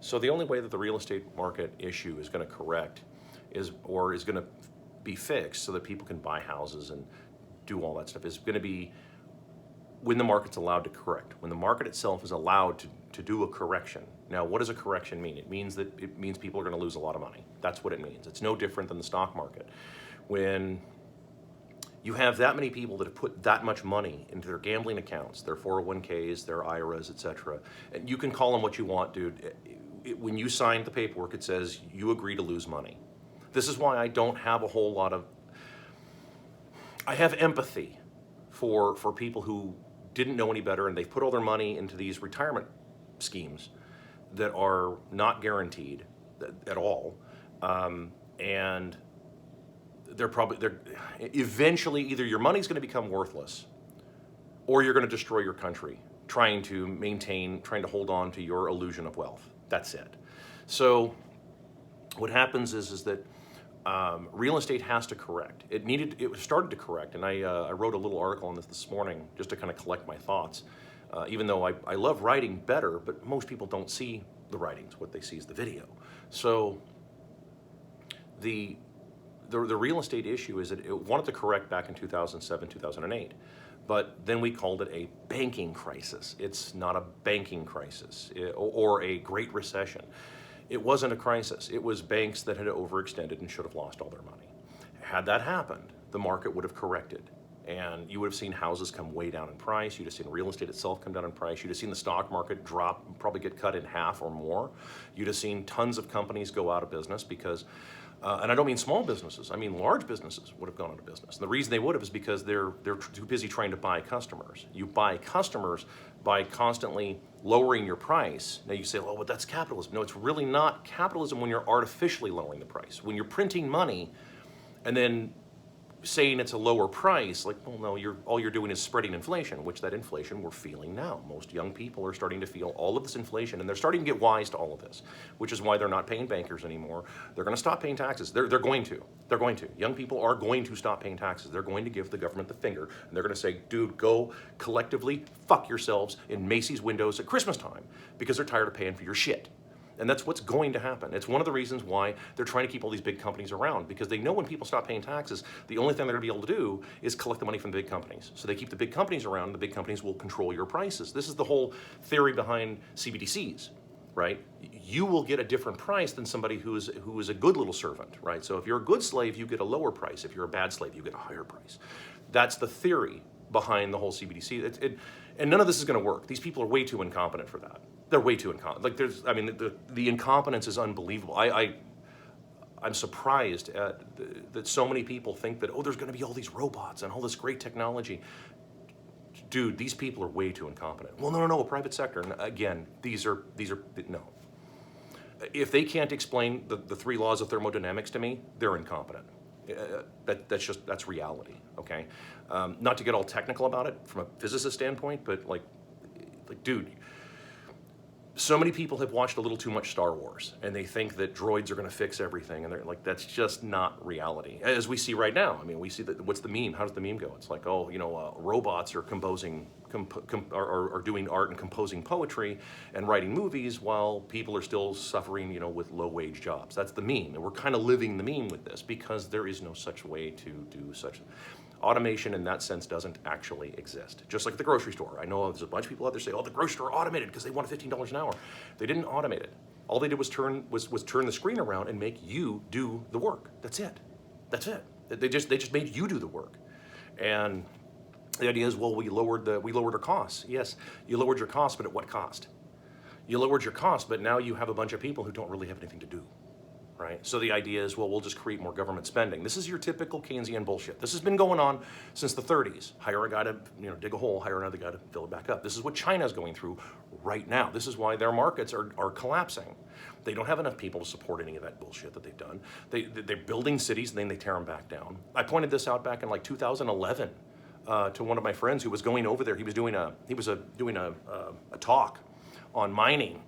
So the only way that the real estate market issue is going to correct is going to be fixed so that people can buy houses and do all that stuff is going to be when the market's allowed to correct, when the market itself is allowed to do a correction. Now, what does a correction mean? It means people are going to lose a lot of money. That's what it means. It's no different than the stock market. When you have that many people that have put that much money into their gambling accounts, their 401ks, their IRAs, etc., and you can call them what you want, dude. When you sign the paperwork, it says you agree to lose money. This is why I don't have a whole lot of, I have empathy for people who didn't know any better and they've put all their money into these retirement schemes that are not guaranteed at all. And they're eventually either your money's going to become worthless or you're going to destroy your country trying to hold on to your illusion of wealth. That's it. So what happens is that real estate has to correct. It started to correct, and I wrote a little article on this morning just to kind of collect my thoughts. Even though I love writing better, but most people don't see the writings. What they see is the video. So the real estate issue is that it wanted to correct back in 2007, 2008. But then we called it a banking crisis. It's not a banking crisis or a great recession. It wasn't a crisis. It was banks that had overextended and should have lost all their money. Had that happened, the market would have corrected. And you would have seen houses come way down in price. You'd have seen real estate itself come down in price. You'd have seen the stock market drop, probably get cut in half or more. You'd have seen tons of companies go out of business because, and I don't mean small businesses, I mean large businesses would have gone out of business. And the reason they would have is because they're too busy trying to buy customers. You buy customers by constantly lowering your price. Now you say, well, but that's capitalism. No, it's really not capitalism when you're artificially lowering the price. When you're printing money and then saying it's a lower price, like, well, no, all you're doing is spreading inflation, which that inflation we're feeling now. Most young people are starting to feel all of this inflation, and they're starting to get wise to all of this, which is why they're not paying bankers anymore. They're going to stop paying taxes. They're going to. They're going to. Young people are going to stop paying taxes. They're going to give the government the finger, and they're going to say, dude, go collectively fuck yourselves in Macy's windows at Christmas time because they're tired of paying for your shit. And that's what's going to happen. It's one of the reasons why they're trying to keep all these big companies around, because they know when people stop paying taxes, the only thing they're going to be able to do is collect the money from the big companies. So they keep the big companies around, and the big companies will control your prices. This is the whole theory behind CBDCs, right? You will get a different price than somebody who is a good little servant, right? So if you're a good slave, you get a lower price. If you're a bad slave, you get a higher price. That's the theory behind the whole CBDC. And none of this is going to work. These people are way too incompetent for that. They're way too incompetent. Like the incompetence is unbelievable. I'm surprised that so many people think that, oh, there's going to be all these robots and all this great technology. Dude, these people are way too incompetent. Well, no, private sector. And again, these are no. If they can't explain the three laws of thermodynamics to me, they're incompetent. That's reality. Okay, not to get all technical about it from a physicist standpoint, but like, dude. So many people have watched a little too much Star Wars, and they think that droids are going to fix everything, and they're like, that's just not reality. As we see right now, I mean, we see that. What's the meme? How does the meme go? It's like, oh, robots are are doing art and composing poetry and writing movies, while people are still suffering, with low-wage jobs. That's the meme, and we're kind of living the meme with this because there is no such way to do such. Automation in that sense doesn't actually exist. Just like the grocery store. I know there's a bunch of people out there say, oh, the grocery store automated because they want $15 an hour. They didn't automate it. All they did was turn the screen around and make you do the work. That's it. That's it. They just made you do the work. And the idea is, well, we lowered our costs. Yes, you lowered your costs, but at what cost? You lowered your costs, but now you have a bunch of people who don't really have anything to do. Right? So the idea is, well, we'll just create more government spending. This is your typical Keynesian bullshit. This has been going on since the 30s. Hire a guy to dig a hole, hire another guy to fill it back up. This is what China's going through right now. This is why their markets are collapsing. They don't have enough people to support any of that bullshit that they've done. They're building cities and then they tear them back down. I pointed this out back in like 2011 to one of my friends who was going over there. He was doing a talk on mining,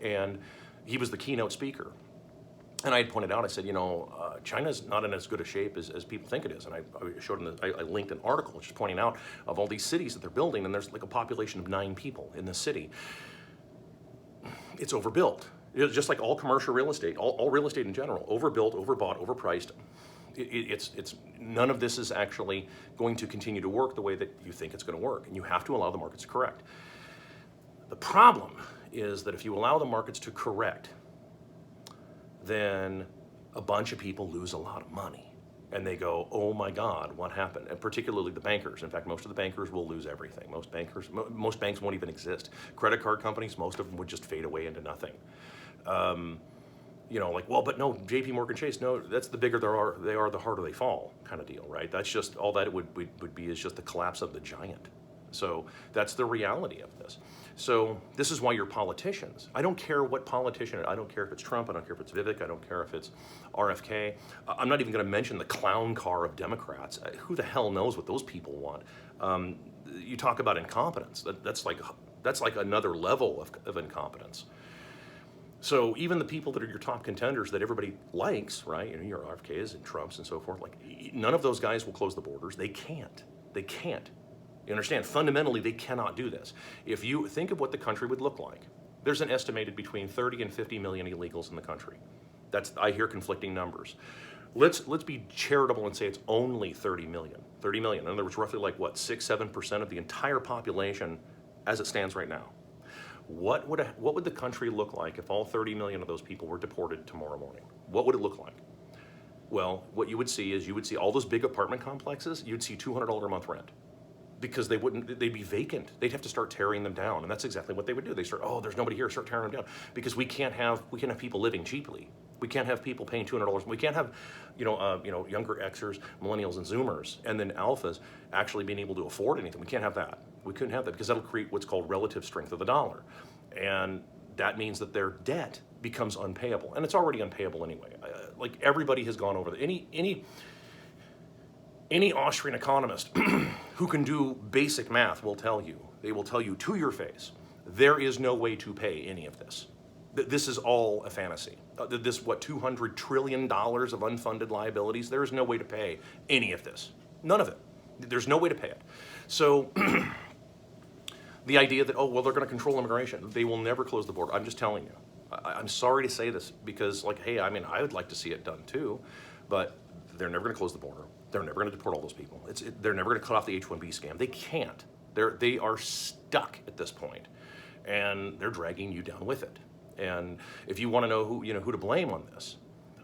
and he was the keynote speaker. And I had pointed out, I said, China's not in as good a shape as people think it is. And I showed him I linked an article just pointing out of all these cities that they're building, and there's like a population of 9 people in this city. It's overbuilt. Just like all commercial real estate, all real estate in general, overbuilt, overbought, overpriced. It's none of this is actually going to continue to work the way that you think it's going to work, and you have to allow the markets to correct. The problem is that if you allow the markets to correct, then a bunch of people lose a lot of money. And they go, oh my God, what happened? And particularly the bankers. In fact, most of the bankers will lose everything. Most banks won't even exist. Credit card companies, most of them would just fade away into nothing. Like, well, but no, JP Morgan Chase, no, that's the bigger they are, the harder they fall kind of deal, right? That's just, all that it would be is just the collapse of the giant. So that's the reality of this. So this is why your politicians, I don't care what politician, I don't care if it's Trump, I don't care if it's Vivek, I don't care if it's RFK. I'm not even going to mention the clown car of Democrats. Who the hell knows what those people want? You talk about incompetence. That's like another level of incompetence. So even the people that are your top contenders that everybody likes, right? Your RFKs and Trumps and so forth, like none of those guys will close the borders. They can't. They can't. You understand? Fundamentally, they cannot do this. If you think of what the country would look like, there's an estimated between 30 and 50 million illegals in the country. I hear conflicting numbers. Let's be charitable and say it's only 30 million. 30 million. In other words, roughly like what, 6-7% of the entire population as it stands right now. What would the country look like if all 30 million of those people were deported tomorrow morning? What would it look like? Well, what you would see is all those big apartment complexes, you'd see $200 a month rent. Because they'd be vacant. They'd have to start tearing them down, and that's exactly what they would do. They start, oh, there's nobody here, start tearing them down. Because we can't have people living cheaply. We can't have people paying $200. We can't have, younger Xers, millennials, and Zoomers, and then alphas actually being able to afford anything. We can't have that. We couldn't have that because that'll create what's called relative strength of the dollar, and that means that their debt becomes unpayable, and it's already unpayable anyway. Like everybody has gone over that. Any Austrian economist who can do basic math will tell you, they will tell you to your face, there is no way to pay any of this. This is all a fantasy. $200 trillion of unfunded liabilities, there is no way to pay any of this. None of it. There's no way to pay it. So the idea that, they're going to control immigration, they will never close the border. I'm just telling you. I'm sorry to say this because, I would like to see it done too, but they're never going to close the border. They're never going to deport all those people. They're never going to cut off the H-1B scam. They can't. They are stuck at this point, and they're dragging you down with it. And if you want to know who to blame on this,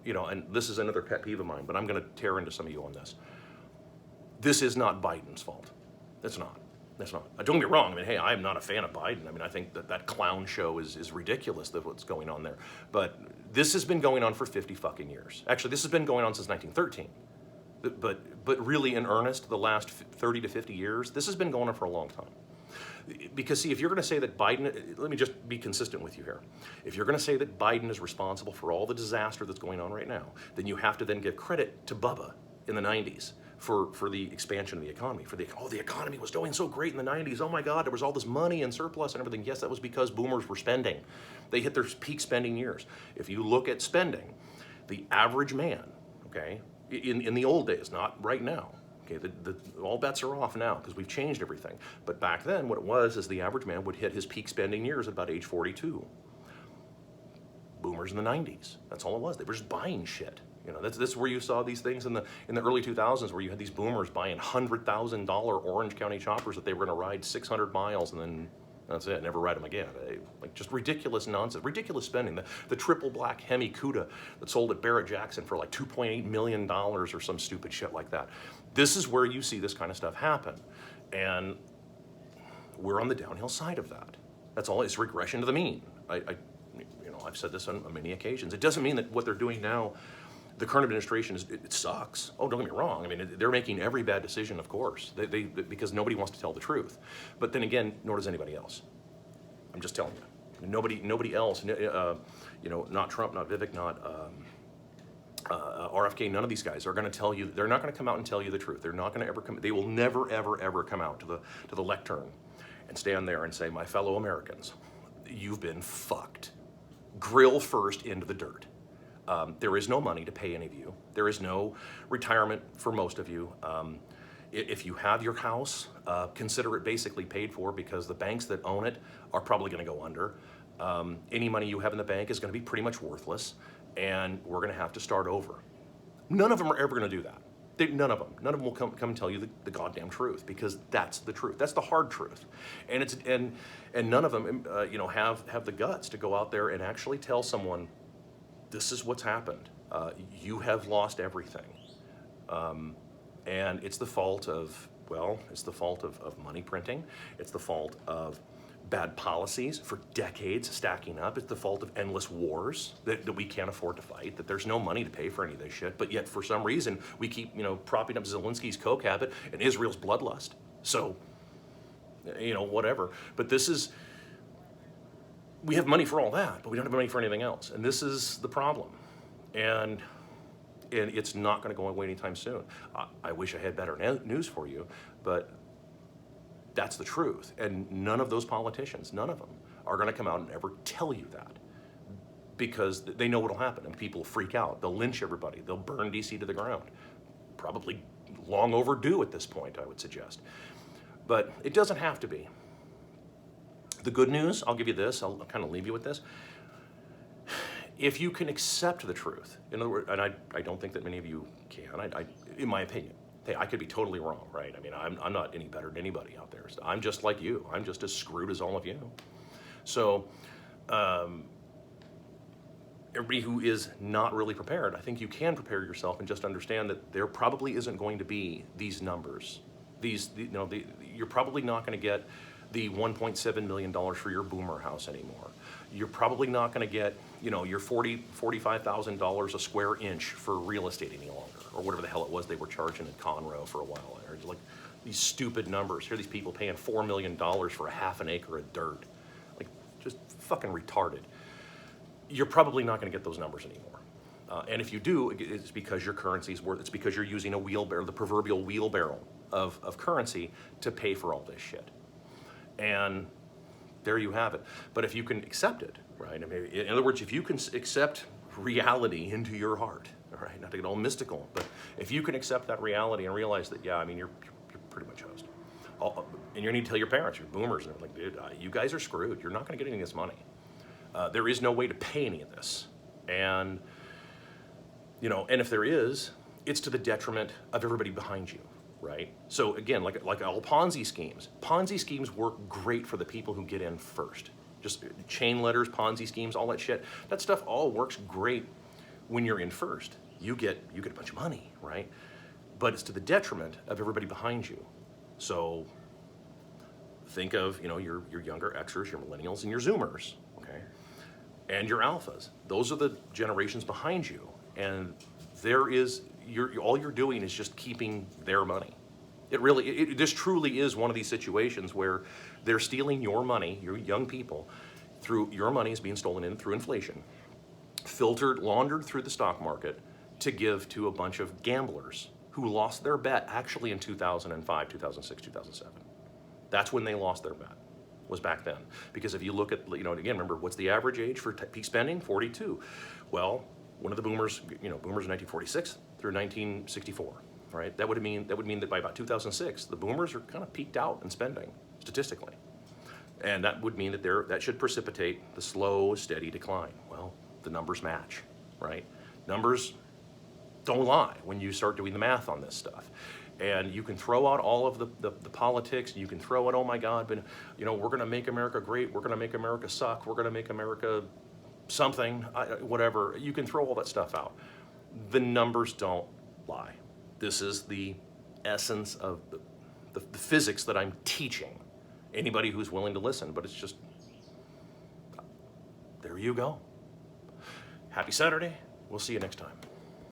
and this is another pet peeve of mine, but I'm going to tear into some of you on this. This is not Biden's fault. It's not. That's not. Don't get me wrong. Hey, I'm not a fan of Biden. I think that clown show is ridiculous. That what's going on there. But this has been going on for 50 fucking years. Actually, this has been going on since 1913. But really, in earnest, the last 30 to 50 years, this has been going on for a long time. Because see, if you're going to say that Biden, let me just be consistent with you here. If you're going to say that Biden is responsible for all the disaster that's going on right now, then you have to then give credit to Bubba in the 90s for the expansion of the economy. The economy was doing so great in the 90s. Oh my God, there was all this money and surplus and everything. Yes, that was because boomers were spending. They hit their peak spending years. If you look at spending, the average man, okay, in the old days, not right now. Okay, all bets are off now because we've changed everything. But back then, what it was is the average man would hit his peak spending years at about age 42. Boomers in the 90s. That's all it was. They were just buying shit. That's where you saw these things in the early 2000s, where you had these boomers buying $100,000 Orange County choppers that they were going to ride 600 miles and then that's it. Never ride them again. Just ridiculous nonsense, ridiculous spending. The triple black Hemi Cuda that sold at Barrett Jackson for like $2.8 million or some stupid shit like that. This is where you see this kind of stuff happen, and we're on the downhill side of that. That's all. It's regression to the mean. I've said this on many occasions. It doesn't mean that what they're doing now, the current administration, it sucks. Oh, don't get me wrong. They're making every bad decision, of course, because nobody wants to tell the truth. But then again, nor does anybody else. I'm just telling you. Nobody else, not Trump, not Vivek, not RFK, none of these guys are going to tell you, they're not going to come out and tell you the truth. They're not going to ever come, they will never, ever, ever come out to the lectern and stand there and say, my fellow Americans, you've been fucked. Grill first into the dirt. There is no money to pay any of you. There is no retirement for most of you. If you have your house, consider it basically paid for because the banks that own it are probably going to go under. Any money you have in the bank is going to be pretty much worthless, and we're going to have to start over. None of them are ever going to do that. None of them will come and tell you the goddamn truth, because that's the truth. That's the hard truth, and none of them, have the guts to go out there and actually tell someone, this is what's happened. You have lost everything, and it's the fault of money printing. It's the fault of bad policies for decades stacking up. It's the fault of endless wars that we can't afford to fight, that there's no money to pay for any of this shit, but yet for some reason we keep, propping up Zelensky's coke habit and Israel's bloodlust. So, whatever. But we have money for all that, but we don't have money for anything else. And this is the problem. And it's not going to go away anytime soon. I wish I had better news for you, but that's the truth. And none of those politicians, none of them, are going to come out and ever tell you that, because they know what'll happen, and people freak out. They'll lynch everybody. They'll burn DC to the ground. Probably long overdue at this point, I would suggest. But it doesn't have to be. The good news, I'll give you this, I'll kind of leave you with this. If you can accept the truth, in other words, and I don't think that many of you can, in my opinion. Hey, I could be totally wrong, right? I mean, I'm not any better than anybody out there. So I'm just like you. I'm just as screwed as all of you. So everybody who is not really prepared, I think you can prepare yourself and just understand that there probably isn't going to be these numbers. You're probably not going to get the $1.7 million for your boomer house anymore. You're probably not going to get, your $45,000 a square inch for real estate any longer, or whatever the hell it was they were charging in Conroe for a while. Or like these stupid numbers. Here are these people paying $4 million for a half an acre of dirt. Like, just fucking retarded. You're probably not going to get those numbers anymore. And if you do, it's because your currency's worth. It's because you're using a wheelbarrow, the proverbial wheelbarrow of currency to pay for all this shit. And there you have it. But if you can accept it, right? I mean, in other words, if you can accept reality into your heart, all right, not to get all mystical, but if you can accept that reality and realize that, yeah, I mean, you're pretty much host. And you need to tell your parents, your boomers, and they're like, dude, you guys are screwed. You're not going to get any of this money. There is no way to pay any of this. And, and if there is, it's to the detriment of everybody behind you. Right? So again, like all Ponzi schemes work great for the people who get in first. Just chain letters, Ponzi schemes, all that shit. That stuff all works great when you're in first. You get a bunch of money, right? But it's to the detriment of everybody behind you. So think of, your younger Xers, your millennials, and your Zoomers, okay? And your alphas. Those are the generations behind you. And all you're doing is just keeping their money. This truly is one of these situations where they're stealing your money, your young people, through your money is being stolen in through inflation, laundered through the stock market to give to a bunch of gamblers who lost their bet actually in 2005, 2006, 2007. That's when they lost their bet, was back then. Because if you look at, again, remember, what's the average age for peak spending? 42. Well, one of the boomers, boomers in 1946 through 1964, right? That would mean that by about 2006, the boomers are kind of peaked out in spending, statistically. And that would mean that that should precipitate the slow, steady decline. Well, the numbers match, right? Numbers don't lie when you start doing the math on this stuff. And you can throw out all of the politics, you can throw out, oh my God, but we're gonna make America great, we're gonna make America suck, we're gonna make America something, whatever. You can throw all that stuff out. The numbers don't lie. This is the essence of the physics that I'm teaching anybody who's willing to listen, but it's just, there you go. Happy Saturday. We'll see you next time.